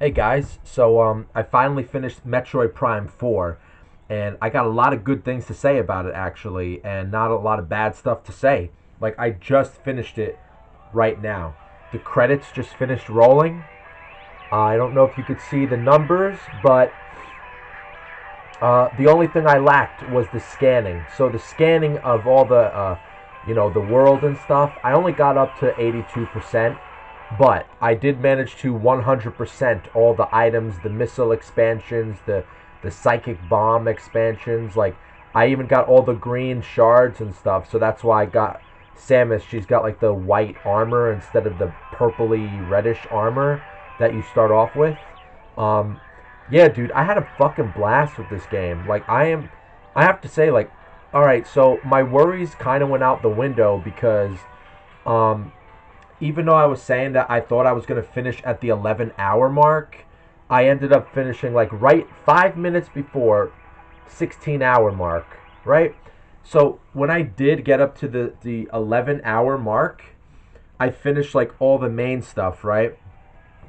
Hey guys, I finally finished Metroid Prime 4, and I got a lot of good things to say about it actually, and not a lot of bad stuff to say. Like, I just finished it right now. The credits just finished rolling. I don't know if you could see the numbers, but the only thing I lacked was the scanning. So the scanning of all the world and stuff, I only got up to 82%, but I did manage to 100% all the items, the missile expansions, the psychic bomb expansions. Like, I even got all the green shards and stuff. So that's why I got Samus. She's got like the white armor instead of the purpley reddish armor that you start off with. Um, yeah, dude, I had a fucking blast with this game. I have to say, like, all right, so my worries kind of went out the window because, um, even though I was saying that I thought I was gonna finish at the 11-hour mark, I ended up finishing like right 5 minutes before 16-hour mark, right? So when I did get up to the 11-hour mark, I finished like all the main stuff, right?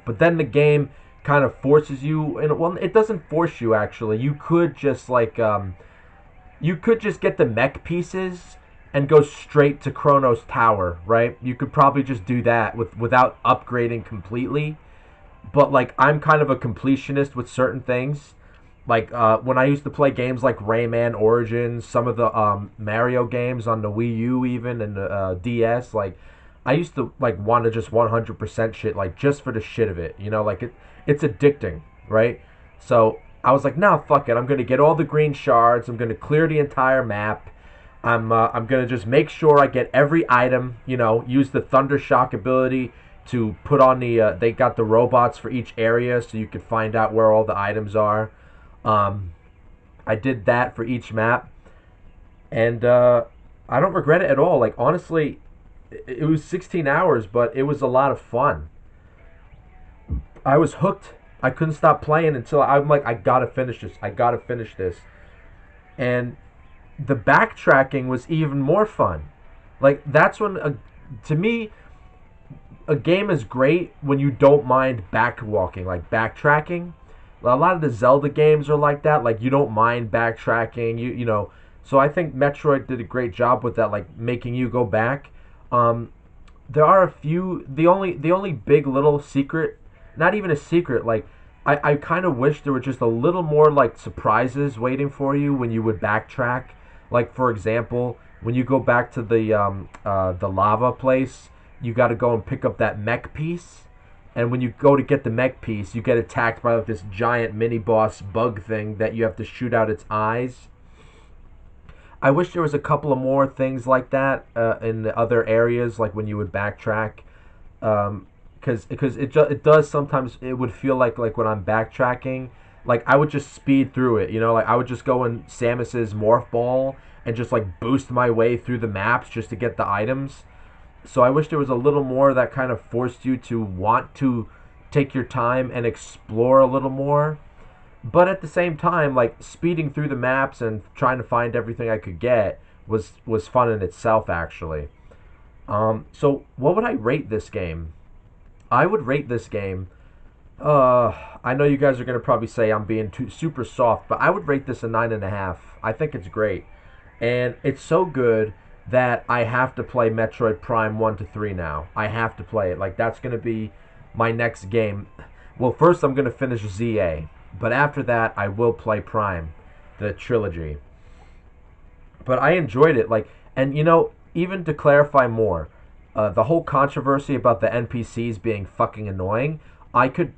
But then the game kind of forces you, and well, it doesn't force you actually. You could just get the mech pieces and go straight to Chronos Tower, right? You could probably just do that without upgrading completely. But like, I'm kind of a completionist with certain things. Like, when I used to play games like Rayman Origins, some of the Mario games on the Wii U, even and the DS, like, I used to like want to just 100% shit, like just for the shit of it, like it's addicting, right? So I was like, nah, fuck it, I'm gonna get all the green shards, I'm gonna clear the entire map, I'm gonna just make sure I get every item, use the Thunder Shock ability to put on they got the robots for each area so you could find out where all the items are. Um, I did that for each map, and I don't regret it at all. Like, honestly, it was 16 hours, but it was a lot of fun. I was hooked. I couldn't stop playing until I'm like, I gotta finish this. I gotta finish this. And the backtracking was even more fun. Like, that's to me, a game is great when you don't mind backwalking, like backtracking. A lot of the Zelda games are like that. Like, you don't mind backtracking. So I think Metroid did a great job with that, like making you go back. Um, there are a few. The only big little secret, not even a secret. Like, I kind of wish there were just a little more like surprises waiting for you when you would backtrack. Like, for example, when you go back to the lava place, you got to go and pick up that mech piece. And when you go to get the mech piece, you get attacked by like this giant mini boss bug thing that you have to shoot out its eyes. I wish there was a couple of more things like that in the other areas, like when you would backtrack, because it does sometimes. It would feel like when I'm backtracking, like I would just speed through it. Like I would just go in Samus's morph ball and just like boost my way through the maps just to get the items. So I wish there was a little more that kind of forced you to want to take your time and explore a little more. But at the same time, like speeding through the maps and trying to find everything I could get was fun in itself, actually. So what would I rate this game? I would rate this game. I know you guys are gonna probably say I'm being too super soft, but I would rate this a 9.5. I think it's great, and it's so good that I have to play Metroid Prime 1 to 3 now. I have to play it. Like, that's gonna be my next game. Well, first I'm gonna finish ZA, but after that I will play Prime, the trilogy. But I enjoyed it. Like, and even to clarify more, the whole controversy about the NPCs being fucking annoying, I could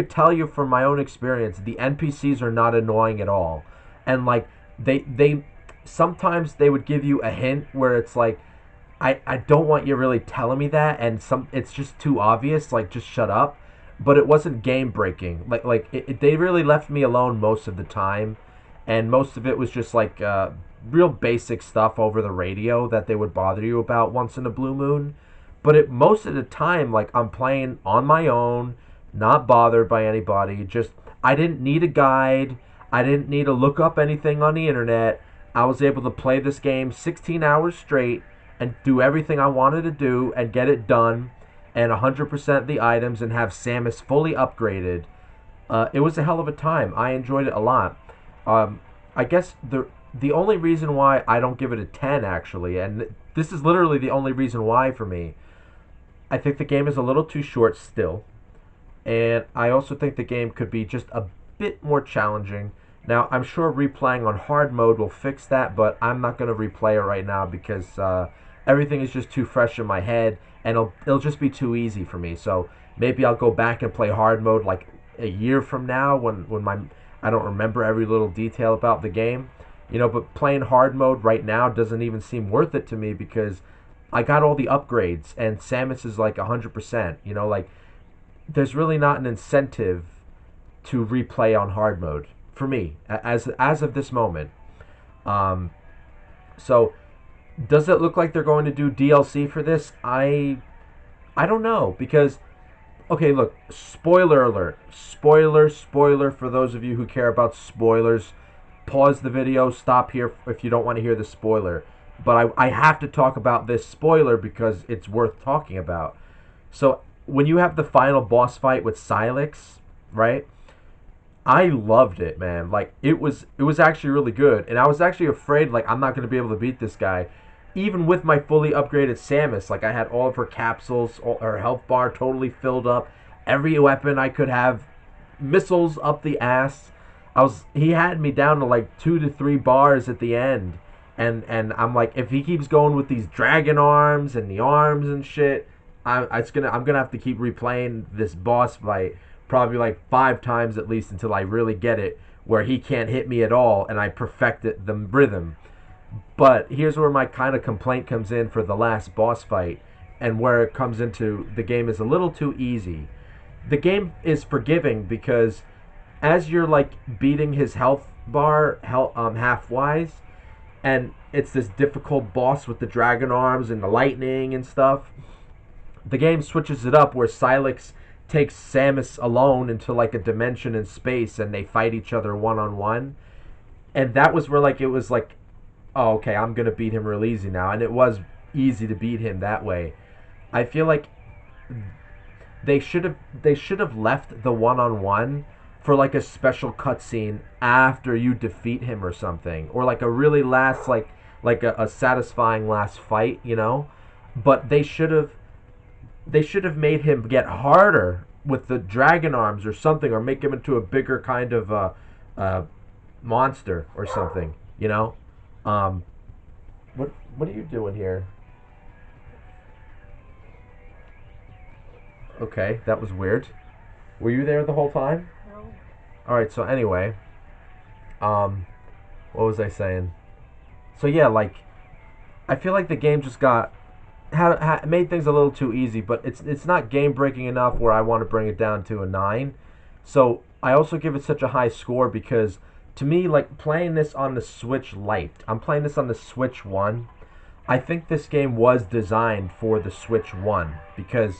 tell you from my own experience, the NPCs are not annoying at all, and like they sometimes they would give you a hint where it's like, I don't want you really telling me that, and it's just too obvious, like, just shut up. But it wasn't game breaking. They really left me alone most of the time, and most of it was just like real basic stuff over the radio that they would bother you about once in a blue moon. But most of the time, like, I'm playing on my own, not bothered by anybody. Just, I didn't need a guide. I didn't need to look up anything on the internet. I was able to play this game 16 hours straight and do everything I wanted to do and get it done, and 100% the items, and have Samus fully upgraded. It was a hell of a time. I enjoyed it a lot. Um, I guess the only reason why I don't give it a 10 actually, and this is literally the only reason why for me, I think the game is a little too short still, and I also think the game could be just a bit more challenging. Now, I'm sure replaying on hard mode will fix that, but I'm not going to replay it right now because everything is just too fresh in my head, and it'll just be too easy for me. So maybe I'll go back and play hard mode like a year from now when I don't remember every little detail about the game, But playing hard mode right now doesn't even seem worth it to me because I got all the upgrades, and Samus is like 100%. Like there's really not an incentive to replay on hard mode for me as of this moment. Um, so does it look like they're going to do DLC for this? I don't know because okay, look, spoiler alert. Spoiler for those of you who care about spoilers. Pause the video, stop here if you don't want to hear the spoiler. But I have to talk about this spoiler because it's worth talking about. So when you have the final boss fight with Silex, right? I loved it, man. Like it was actually really good, and I was actually afraid like I'm not gonna be able to beat this guy, even with my fully upgraded Samus. Like I had all of her capsules, all, her health bar totally filled up, every weapon I could have, missiles up the ass. He had me down to like 2 to 3 bars at the end, and I'm like if he keeps going with these dragon arms and the arms and shit, I'm gonna have to keep replaying this boss fight probably like 5 times at least until I really get it where he can't hit me at all and I perfected the rhythm. But here's where my kind of complaint comes in for the last boss fight and where it comes into the game is a little too easy. The game is forgiving because as you're like beating his health bar half wise, and it's this difficult boss with the dragon arms and the lightning and stuff, the game switches it up where Silex takes Samus alone into like a dimension in space and they fight each other one on one. And that was where like it was like, oh okay, I'm gonna beat him real easy now, and it was easy to beat him that way. I feel like they should have left the one on one for like a special cutscene after you defeat him or something, or like a really last like a satisfying last fight. But they should have made him get harder with the dragon arms or something, or make him into a bigger kind of uh, monster or something. Um, what are you doing here? Okay, that was weird. Were you there the whole time? No. All right. So anyway, um, what was I saying? So yeah, like I feel like the game just made things a little too easy, but it's not game breaking enough where I want to bring it down to a 9. So I also give it such a high score because to me, like playing this on the Switch Lite, I'm playing this on the Switch One. I think this game was designed for the Switch One because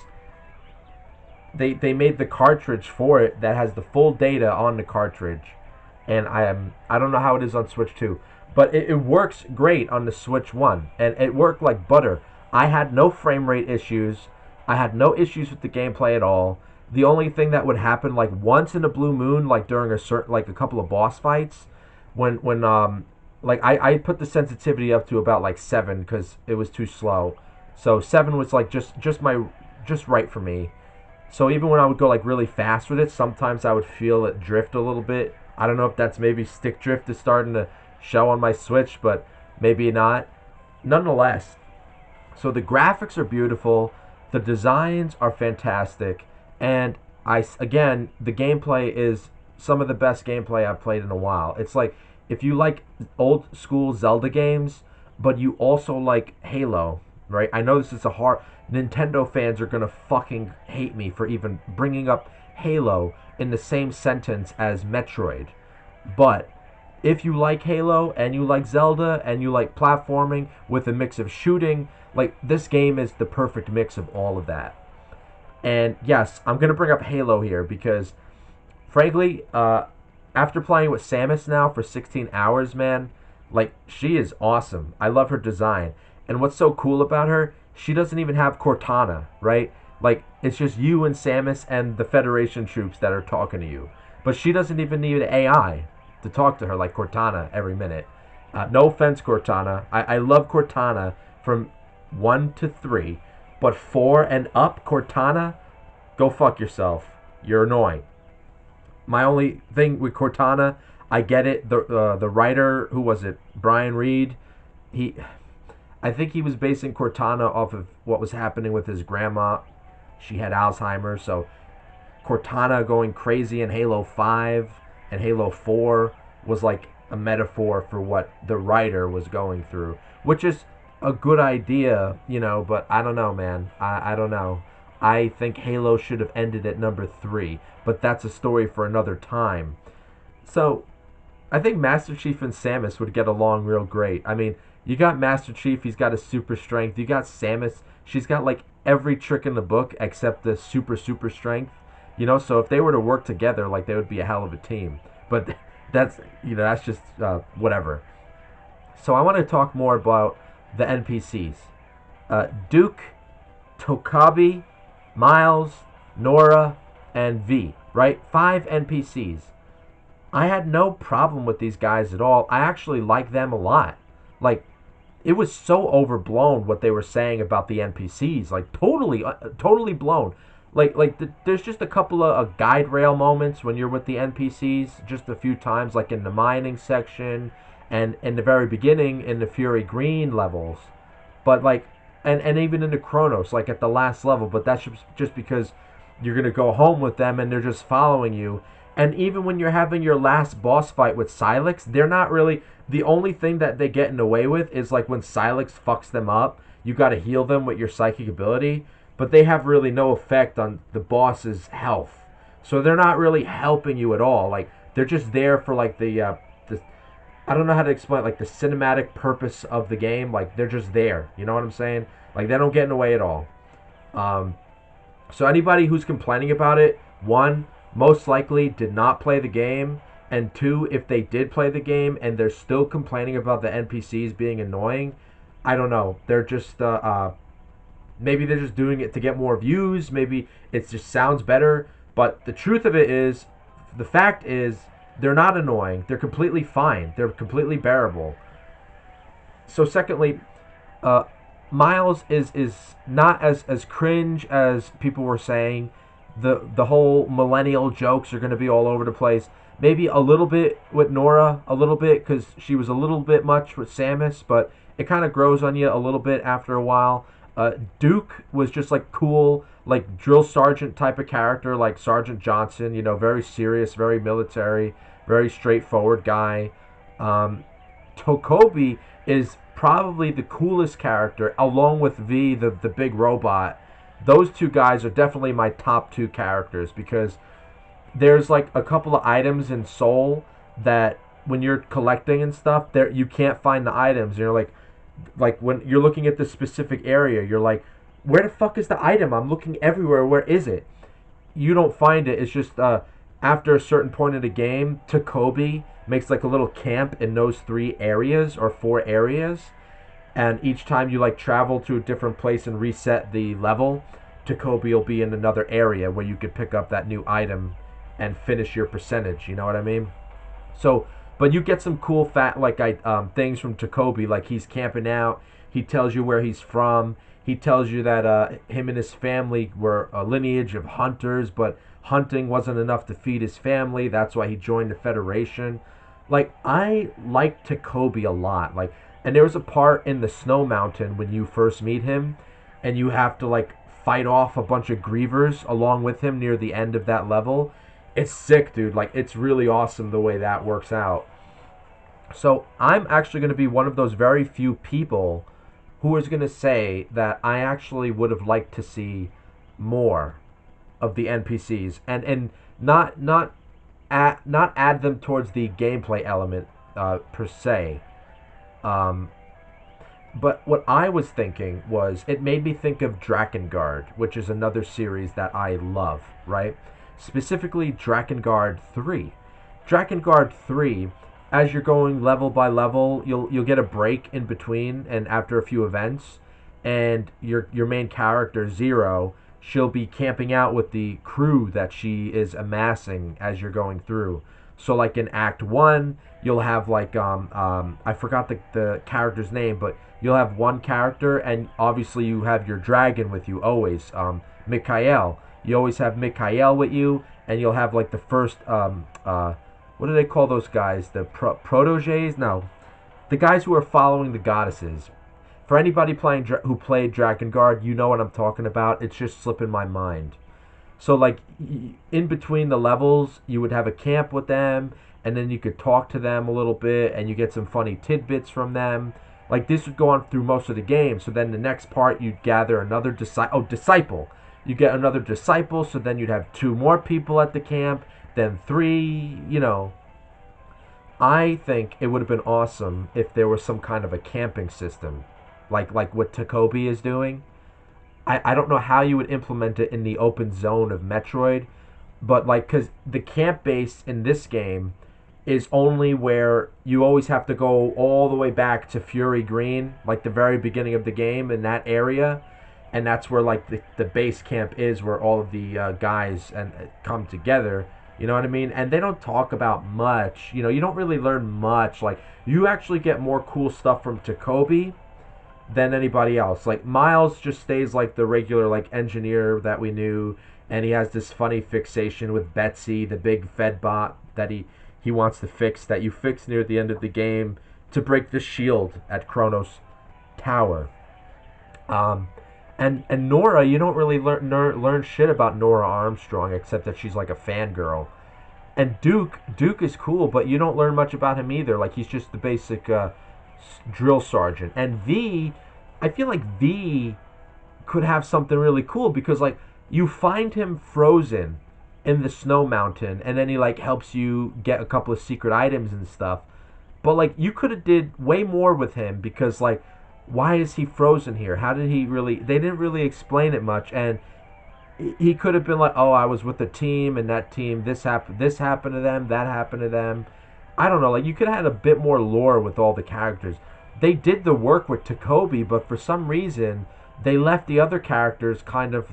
they made the cartridge for it that has the full data on the cartridge, and I don't know how it is on Switch Two, but it works great on the Switch One, and it worked like butter. I had no frame rate issues. I had no issues with the gameplay at all. The only thing that would happen like once in a blue moon, like during a couple of boss fights, when like I put the sensitivity up to about like 7 because it was too slow. So 7 was like just right for me. So even when I would go like really fast with it, sometimes I would feel it drift a little bit. I don't know if that's maybe stick drift is starting to show on my Switch, but maybe not. Nonetheless, so the graphics are beautiful, the designs are fantastic, and again the gameplay is some of the best gameplay I've played in a while. It's like if you like old school Zelda games, but you also like Halo, right? I know this is a hard. Nintendo fans are gonna fucking hate me for even bringing up Halo in the same sentence as Metroid, but if you like Halo and you like Zelda and you like platforming with a mix of shooting, like this game is the perfect mix of all of that. And yes, I'm gonna bring up Halo here because, frankly, after playing with Samus now for 16 hours, man, like she is awesome. I love her design, and what's so cool about her, she doesn't even have Cortana, right? Like it's just you and Samus and the Federation troops that are talking to you. but she doesn't even need an AI to talk to her like Cortana every minute. No offense, Cortana. I love Cortana from 1 to 3, but 4 and up, Cortana, go fuck yourself. You're annoying. My only thing with Cortana, I get it. The writer, who was it? Brian Reed. He, I think he was basing Cortana off of what was happening with his grandma. She had Alzheimer's, so Cortana going crazy in Halo 5 and Halo 4 was like a metaphor for what the writer was going through, which is a good idea, but I don't know, man. I don't know. I think Halo should have ended at number 3, but that's a story for another time. So, I think Master Chief and Samus would get along real great. I mean, you got Master Chief, he's got a super strength. You got Samus, she's got like every trick in the book except the super strength. So if they were to work together, like they would be a hell of a team. But that's just whatever. So I want to talk more about the NPCs. Duke, Tokabi, Miles, Nora, and V. Right? 5 NPCs. I had no problem with these guys at all. I actually like them a lot. Like, it was so overblown what they were saying about the NPCs. Like, totally blown. There's just a couple of guide rail moments when you're with the NPCs, just a few times, like in the mining section and in the very beginning in the Fury Green levels. But and even in the Chronos, like at the last level. But that's just because you're gonna go home with them and they're just following you. And even when you're having your last boss fight with Silex, they're not really. The only thing that they get in the way with is like when Silex fucks them up, you got to heal them with your psychic ability, but they have really no effect on the boss's health. So they're not really helping you at all. Like, they're just there for like the I don't know how to explain, like the cinematic purpose of the game. Like, they're just there. You know what I'm saying? Like, they don't get in the way at all. So anybody who's complaining about it, one, most likely did not play the game, and 2, if they did play the game and they're still complaining about the NPCs being annoying, I don't know. They're just maybe they're just doing it to get more views. Maybe it just sounds better. But the truth of it is, the fact is, they're not annoying. They're completely fine. They're completely bearable. So secondly, Miles is not as cringe as people were saying. The whole millennial jokes are going to be all over the place. Maybe a little bit with Nora, a little bit, because she was a little bit much with Samus, but it kind of grows on you a little bit after a while. Duke was just like cool, like drill sergeant type of character, like Sergeant Johnson. Very serious, very military, very straightforward guy. Tokobi is probably the coolest character, along with V, the big robot. Those two guys are definitely my top 2 characters, because there's like a couple of items in Soul that when you're collecting and stuff, there you can't find the items. And you're like when you're looking at this specific area, you're like, where the fuck is the item? I'm looking everywhere. Where is it? You don't find it. It's just after a certain point in the game, Takobi makes like a little camp in those 3 areas or 4 areas. And each time you like travel to a different place and reset the level, Takobi will be in another area where you could pick up that new item and finish your percentage. You know what I mean? So, but you get some cool things from Takobi, like he's camping out. He tells you where he's from. He tells you that him and his family were a lineage of hunters, but hunting wasn't enough to feed his family. That's why he joined the Federation. Like, I like Takobi a lot. Like, and there was a part in the Snow Mountain when you first meet him, and you have to like fight off a bunch of grievers along with him near the end of that level. It's sick, dude. Like, it's really awesome the way that works out. So I'm actually going to be one of those very few people who is going to say that I actually would have liked to see more of the NPCs, and not add them towards the gameplay element per se. But what I was thinking was, it made me think of Drakengard, which is another series that I love, right? Specifically Drakengard 3. Drakengard 3, as you're going level by level, you'll get a break in between and after a few events, and your main character, Zero, she'll be camping out with the crew that she is amassing as you're going through. So like in Act One, you'll have like I forgot the character's name, but you'll have one character, and obviously you have your dragon with you always, Mikhail. You always have Mikhail with you, and you'll have like the first what do they call those guys? The proteges? No, the guys who are following the goddesses. For anybody playing who played Dragon Guard, you know what I'm talking about. It's just slipping my mind. So like in between the levels, you would have a camp with them, and then you could talk to them a little bit, and you get some funny tidbits from them. Like this would go on through most of the game. So then the next part, you'd gather another disciple. Oh, disciple. You get another disciple. So then you'd have two more people at the camp, then three. I think it would have been awesome if there was some kind of a camping system, like what Takobi is doing. I don't know how you would implement it in the open zone of Metroid, but like, because the camp base in this game is only where you always have to go all the way back to Fury Green, like the very beginning of the game in that area, and that's where like the base camp is, where all of the guys and come together. You know what I mean? And they don't talk about much. You don't really learn much. Like you actually get more cool stuff from Takobi than anybody else. Like Miles just stays like the regular like engineer that we knew, and he has this funny fixation with Betsy, the big Fed bot that he wants to fix, that you fix near the end of the game to break the shield at Kronos Tower. And Nora, you don't really learn shit about Nora Armstrong except that she's like a fangirl. And Duke is cool, but you don't learn much about him either. Like he's just the basic drill sergeant. And V, I feel like V could have something really cool, because like you find him frozen in the snow mountain, and then he like helps you get a couple of secret items and stuff. But like you could have did way more with him, because like why is he frozen here? How did he really? They didn't really explain it much, and he could have been like, oh, I was with the team, and that team, this happened to them, that happened to them. I don't know. Like you could have had a bit more lore with all the characters. They did the work with Takobi, but for some reason they left the other characters kind of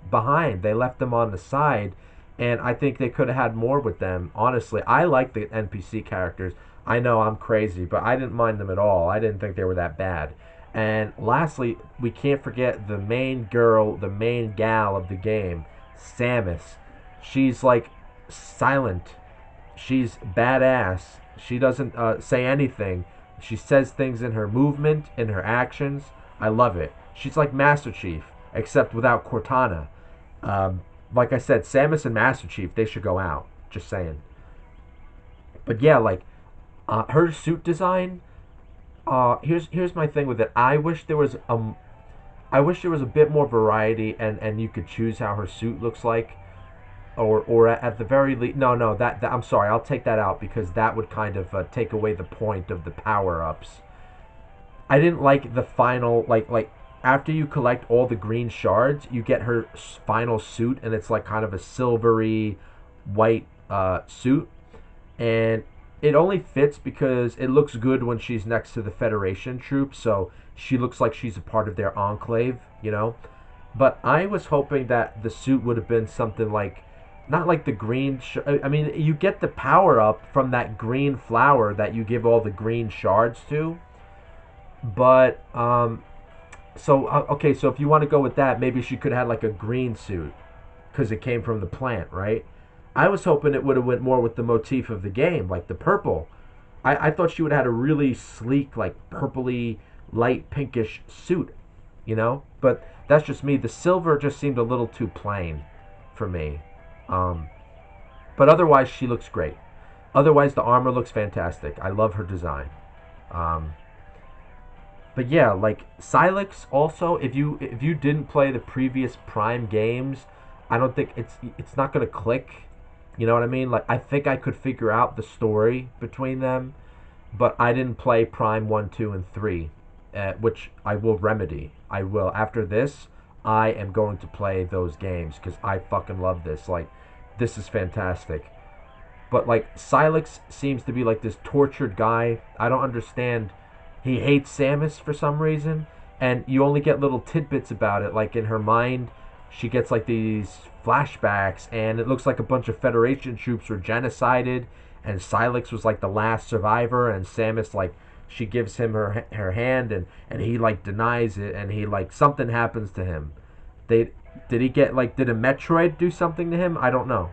behind. They left them on the side, and I think they could have had more with them. Honestly, I like the NPC characters. I know I'm crazy, but I didn't mind them at all. I didn't think they were that bad. And lastly, we can't forget the main girl, the main gal of the game, Samus. She's like silent. She's badass. She doesn't say anything. She says things in her movement, in her actions. I love it. She's like Master Chief, except without Cortana. Like I said, Samus and Master Chief, they should go out. Just saying. But yeah, like her suit design. Here's my thing with it. I wish there was a bit more variety, and you could choose how her suit looks like, or at the very least, no, that I'm sorry, I'll take that out, because that would kind of take away the point of the power ups. I didn't like the final, like after you collect all the green shards, you get her final suit, and it's like kind of a silvery white suit, and it only fits because it looks good when she's next to the Federation troops, so she looks like she's a part of their enclave. But I was hoping that the suit would have been something like, not like the green. I mean, you get the power up from that green flower that you give all the green shards to. But okay, so if you want to go with that, maybe she could have had like a green suit because it came from the plant, right? I was hoping it would have went more with the motif of the game, like the purple. I thought she would have had a really sleek, like purpley, light pinkish suit. But that's just me. The silver just seemed a little too plain for me. But otherwise, she looks great. Otherwise, the armor looks fantastic. I love her design. But yeah, like Silex also, if you didn't play the previous Prime games, I don't think it's not gonna click. You know what I mean? Like I think I could figure out the story between them, but I didn't play Prime 1, 2, and 3, which I will remedy. I will. After this, I am going to play those games because I fucking love this. Like, this is fantastic. But like Silex seems to be like this tortured guy. I don't understand. He hates Samus for some reason, and you only get little tidbits about it. Like in her mind, she gets like these flashbacks, and it looks like a bunch of Federation troops were genocided, and Silex was like the last survivor, and Samus like she gives him her hand, and he like denies it, and he like something happens to him. They did he get like did a Metroid do something to him? I don't know.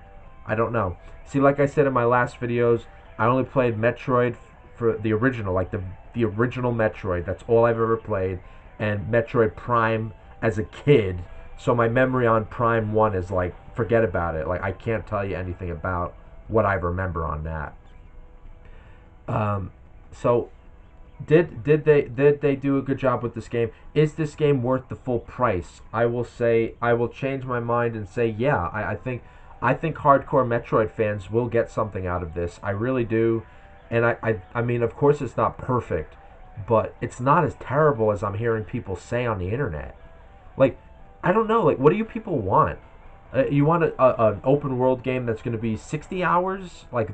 I don't know. See, like I said in my last videos, I only played Metroid for the original, like the original Metroid. That's all I've ever played, and Metroid Prime as a kid. So my memory on Prime 1 is like forget about it. Like I can't tell you anything about what I remember on that. So did they do a good job with this game? Is this game worth the full price? I will say I will change my mind and say yeah. I think hardcore Metroid fans will get something out of this. I really do. And I mean, of course it's not perfect, but it's not as terrible as I'm hearing people say on the internet. Like, I don't know. Like, what do you people want? You want an open world game that's going to be 60 hours, like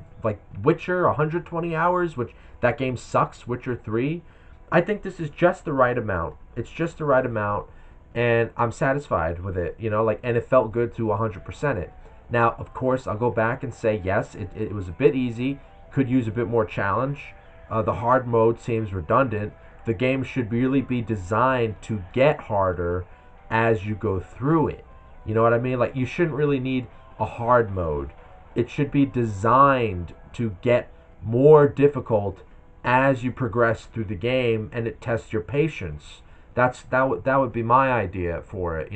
Witcher, 120 hours, which that game sucks. Witcher 3. I think this is just the right amount. It's just the right amount, and I'm satisfied with it. Like, and it felt good to 100% it. Now, of course, I'll go back and say yes, it was a bit easy. Could use a bit more challenge. The hard mode seems redundant. The game should really be designed to get harder as you go through it. You know what I mean? Like, you shouldn't really need a hard mode. It should be designed to get more difficult as you progress through the game, and it tests your patience. That would be my idea for it.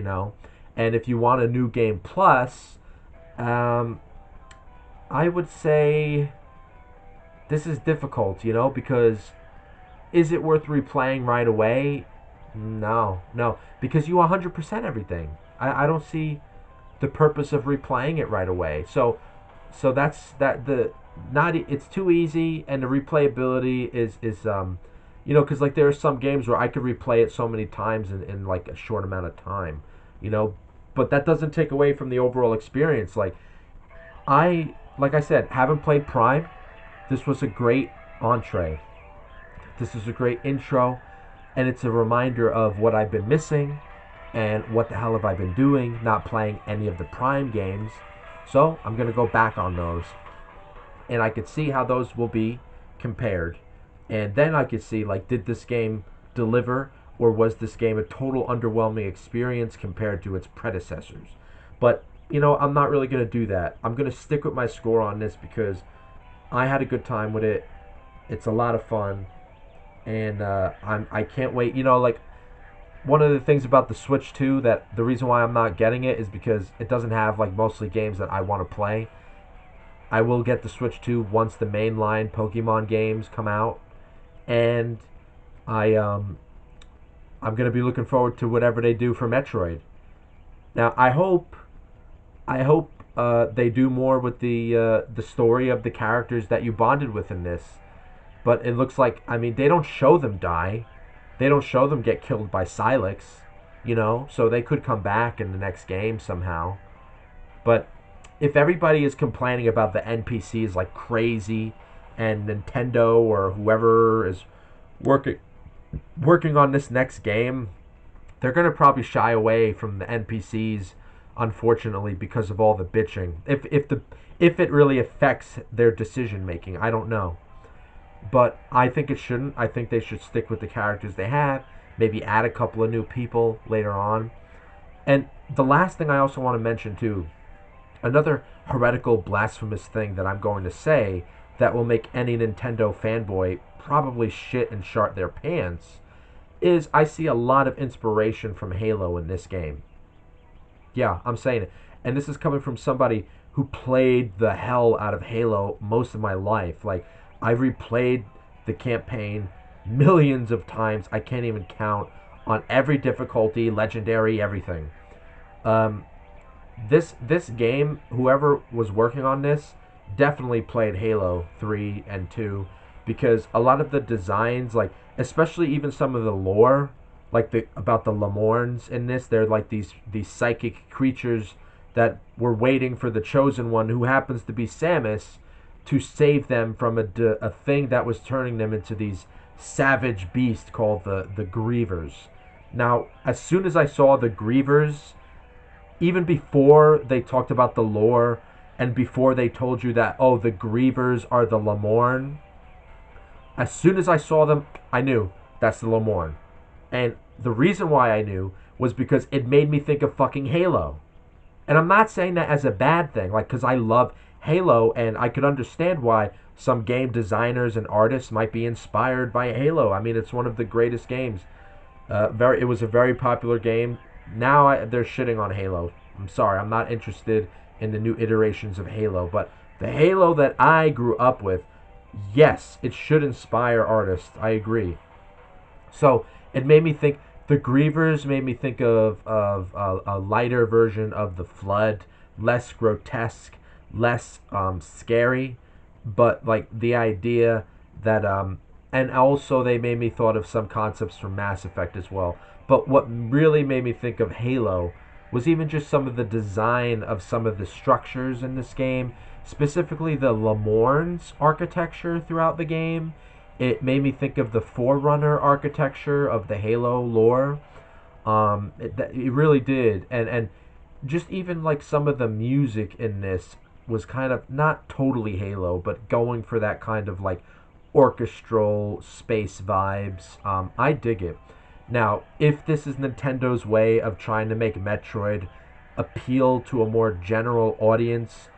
And if you want a new game plus, I would say this is difficult, because is it worth replaying right away? No, no, because you 100% everything. I don't see the purpose of replaying it right away. So that's that the not it's too easy, and the replayability is because like there are some games where I could replay it so many times in like a short amount of time, you know, but that doesn't take away from the overall experience. Like I said, haven't played Prime. This was a great entree. This is a great intro, and it's a reminder of what I've been missing and what the hell have I been doing not playing any of the Prime games. So I'm going to go back on those, and I could see how those will be compared. And then I could see, like, did this game deliver, or was this game a total underwhelming experience compared to its predecessors? But, I'm not really going to do that. I'm going to stick with my score on this because I had a good time with it. It's a lot of fun, and I can't wait. Like, one of the things about the Switch 2, that the reason why I'm not getting it is because it doesn't have, like, mostly games that I want to play. I will get the Switch 2 once the mainline Pokemon games come out, and I'm gonna be looking forward to whatever they do for Metroid. Now I hope they do more with the story of the characters that you bonded with in this. But it looks like, I mean, they don't show them die. They don't show them get killed by Silex, so they could come back in the next game somehow. But if everybody is complaining about the NPCs like crazy, and Nintendo or whoever is working on this next game, they're gonna probably shy away from the NPCs, unfortunately, because of all the bitching. If it really affects their decision making, I don't know. But I think it shouldn't. I think they should stick with the characters they have. Maybe add a couple of new people later on. And the last thing I also want to mention too, another heretical, blasphemous thing that I'm going to say that will make any Nintendo fanboy probably shit and shart their pants, is I see a lot of inspiration from Halo in this game. Yeah, I'm saying it. And this is coming from somebody who played the hell out of Halo most of my life. Like, I've replayed the campaign millions of times. I can't even count, on every difficulty, legendary, everything. Um, this game, whoever was working on this, definitely played Halo 3 and 2, because a lot of the designs, like especially even some of the lore, like about the Lamorns in this, they're like these psychic creatures that were waiting for the chosen one, who happens to be Samus, to save them from a thing that was turning them into these savage beasts called the Grievers. Now, as soon as I saw the Grievers, even before they talked about the lore, and before they told you that, oh, the Grievers are the Lamorn, as soon as I saw them, I knew that's the Lamorn. And the reason why I knew was because it made me think of fucking Halo. And I'm not saying that as a bad thing, like, because I love Halo, and I could understand why some game designers and artists might be inspired by Halo. I mean, it's one of the greatest games. It was a very popular game. Now they're shitting on Halo. I'm sorry, I'm not interested in the new iterations of Halo, but the Halo that I grew up with, yes, it should inspire artists. I agree. So it made me think. The Grievers made me think of a lighter version of the Flood, less grotesque, less scary, but like the idea that and also they made me thought of some concepts from Mass Effect as well. But what really made me think of Halo was even just some of the design of some of the structures in this game, specifically the Lamorn's architecture throughout the game. It made me think of the Forerunner architecture of the Halo lore. It really did, and just even like some of the music in this was kind of not totally Halo, but going for that kind of like orchestral space vibes. I dig it. Now, if this is Nintendo's way of trying to make Metroid appeal to a more general audience,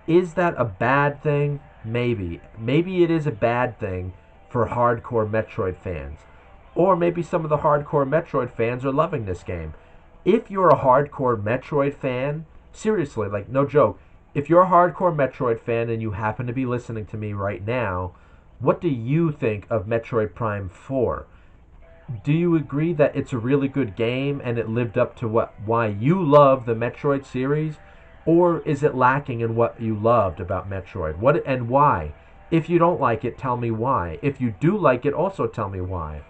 is that a bad thing? Maybe. Maybe it is a bad thing for hardcore Metroid fans. Or maybe some of the hardcore Metroid fans are loving this game. If you're a hardcore Metroid fan, seriously, like no joke, if you're a hardcore Metroid fan and you happen to be listening to me right now, what do you think of Metroid Prime 4? Do you agree that it's a really good game and it lived up to why you love the Metroid series? Or is it lacking in what you loved about Metroid? What and why? If you don't like it, tell me why. If you do like it, also tell me why.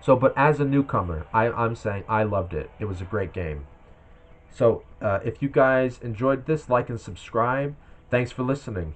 So, but as a newcomer, I'm saying I loved it. It was a great game. So, if you guys enjoyed this, like and subscribe. Thanks for listening.